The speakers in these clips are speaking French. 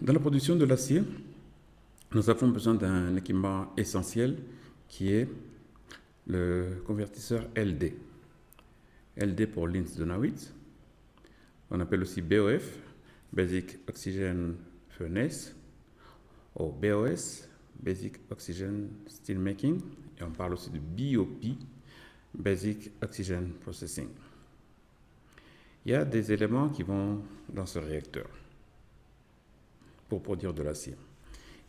dans la production de l'acier, nous avons besoin d'un équipement essentiel qui est le convertisseur LD. LD pour Linz-Donawitz. On appelle aussi BOF, Basic Oxygen Furnace, ou BOS, Basic Oxygen Steelmaking, et on parle aussi de BOP, Basic Oxygen Processing. Il y a des éléments qui vont dans ce réacteur pour produire de l'acier.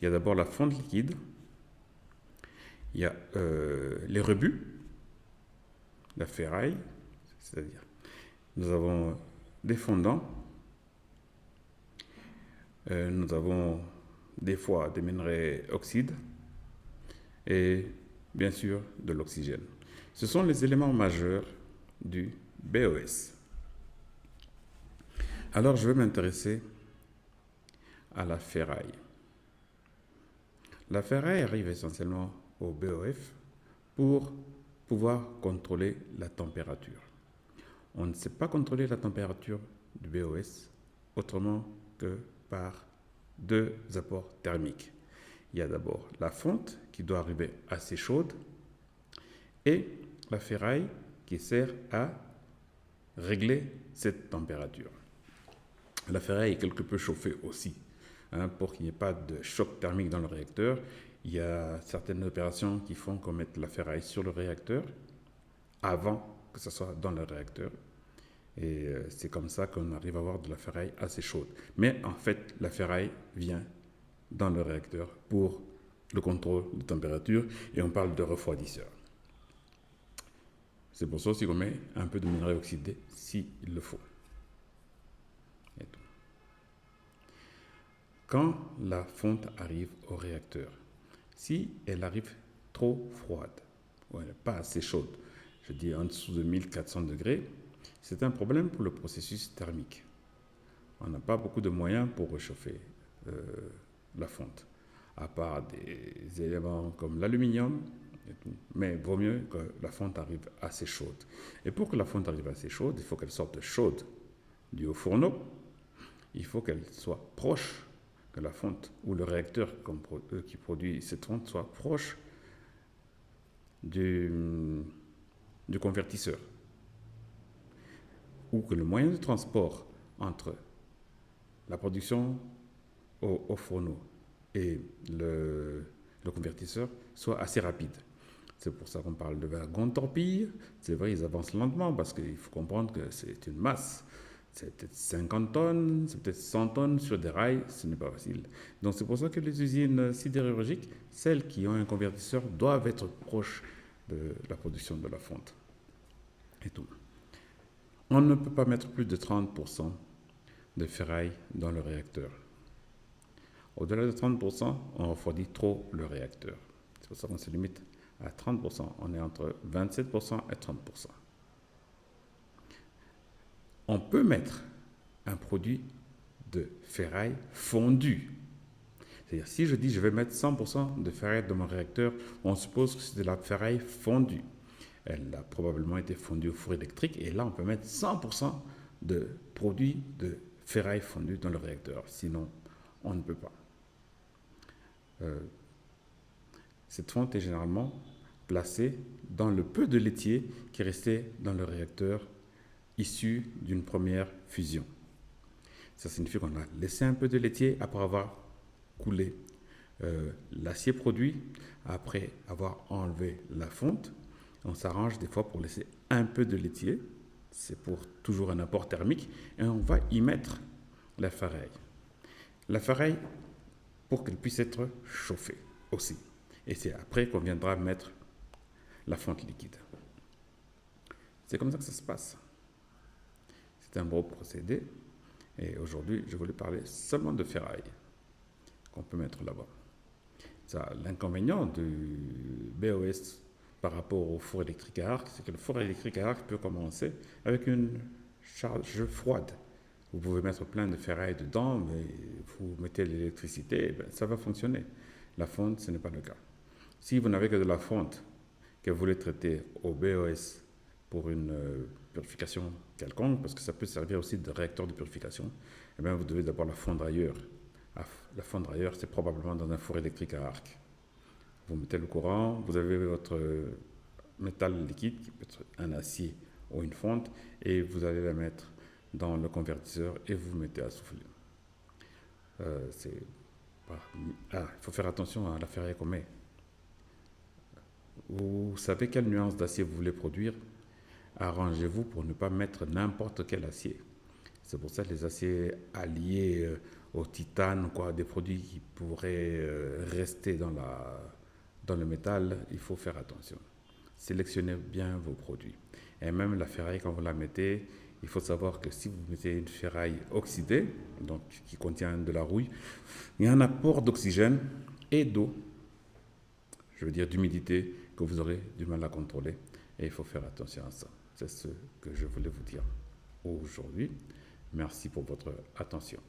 Il y a d'abord la fonte liquide, il y a les rebuts, la ferraille, c'est-à-dire nous avons des fondants, nous avons des fois des minerais oxydes et bien sûr de l'oxygène. Ce sont les éléments majeurs du BOS. Alors je vais m'intéresser à la ferraille. La ferraille arrive essentiellement au BOF pour pouvoir contrôler la température. On ne sait pas contrôler la température du BOS autrement que par deux apports thermiques. Il y a d'abord la fonte qui doit arriver assez chaude et la ferraille qui sert à régler cette température. La ferraille est quelque peu chauffée aussi, pour qu'il n'y ait pas de choc thermique dans le réacteur. Il y a certaines opérations qui font qu'on mette la ferraille sur le réacteur avant que ce soit dans le réacteur. Et c'est comme ça qu'on arrive à avoir de la ferraille assez chaude. Mais en fait, la ferraille vient dans le réacteur pour le contrôle de température et on parle de refroidisseur. C'est pour ça aussi qu'on met un peu de minerai oxydé s'il le faut. Et tout. Quand la fonte arrive au réacteur, si elle arrive trop froide ou elle n'est pas assez chaude, je dis en dessous de 1400 degrés, c'est un problème pour le processus thermique. On n'a pas beaucoup de moyens pour réchauffer la fonte, à part des éléments comme l'aluminium, mais vaut mieux que la fonte arrive assez chaude. Et pour que la fonte arrive assez chaude, il faut qu'elle sorte chaude du haut fourneau, il faut qu'elle soit proche, que la fonte ou le réacteur qui produit cette fonte soit proche du convertisseur. Ou que le moyen de transport entre la production au fourneau et le convertisseur soit assez rapide. C'est pour ça qu'on parle de wagons torpilles. C'est vrai, ils avancent lentement parce qu'il faut comprendre que c'est une masse. C'est peut-être 50 tonnes, c'est peut-être 100 tonnes sur des rails, ce n'est pas facile. Donc c'est pour ça que les usines sidérurgiques, celles qui ont un convertisseur, doivent être proches de la production de la fonte. Et tout. On ne peut pas mettre plus de 30% de ferraille dans le réacteur. Au-delà de 30%, on refroidit trop le réacteur. C'est pour ça qu'on se limite à 30%. On est entre 27% et 30%. On peut mettre un produit de ferraille fondue. C'est-à-dire, si je dis je vais mettre 100% de ferraille dans mon réacteur, on suppose que c'est de la ferraille fondue. Elle a probablement été fondue au four électrique et là, on peut mettre 100% de produits de ferraille fondue dans le réacteur. Sinon, on ne peut pas. Cette fonte est généralement placée dans le peu de laitier qui restait dans le réacteur issu d'une première fusion. Ça signifie qu'on a laissé un peu de laitier après avoir coulé l'acier produit, après avoir enlevé la fonte. On s'arrange des fois pour laisser un peu de laitier, c'est pour toujours un apport thermique, et on va y mettre la ferraille. La ferraille, pour qu'elle puisse être chauffée aussi. Et c'est après qu'on viendra mettre la fonte liquide. C'est comme ça que ça se passe. C'est un beau procédé. Et aujourd'hui, je voulais parler seulement de ferraille qu'on peut mettre là-bas. Ça, l'inconvénient du BOS par rapport au four électrique à arc, c'est que le four électrique à arc peut commencer avec une charge froide. Vous pouvez mettre plein de ferraille dedans, mais vous mettez l'électricité, ça va fonctionner. La fonte, ce n'est pas le cas. Si vous n'avez que de la fonte que vous voulez traiter au BOS pour une purification quelconque, parce que ça peut servir aussi de réacteur de purification, eh bien vous devez d'abord la fondre ailleurs, La fondre ailleurs, c'est probablement dans un four électrique à arc. Vous mettez le courant, vous avez votre métal liquide, qui peut être un acier ou une fonte, et vous allez la mettre dans le convertisseur et vous mettez à souffler. Il faut faire attention à la ferraille qu'on met. Vous savez quelle nuance d'acier vous voulez produire. Arrangez-vous pour ne pas mettre n'importe quel acier. C'est pour ça que les aciers alliés au titane, des produits qui pourraient rester dans le métal, il faut faire attention. Sélectionnez bien vos produits. Et même la ferraille, quand vous la mettez, il faut savoir que si vous mettez une ferraille oxydée, donc qui contient de la rouille, il y a un apport d'oxygène et d'eau, je veux dire d'humidité, que vous aurez du mal à contrôler. Et il faut faire attention à ça. C'est ce que je voulais vous dire aujourd'hui. Merci pour votre attention.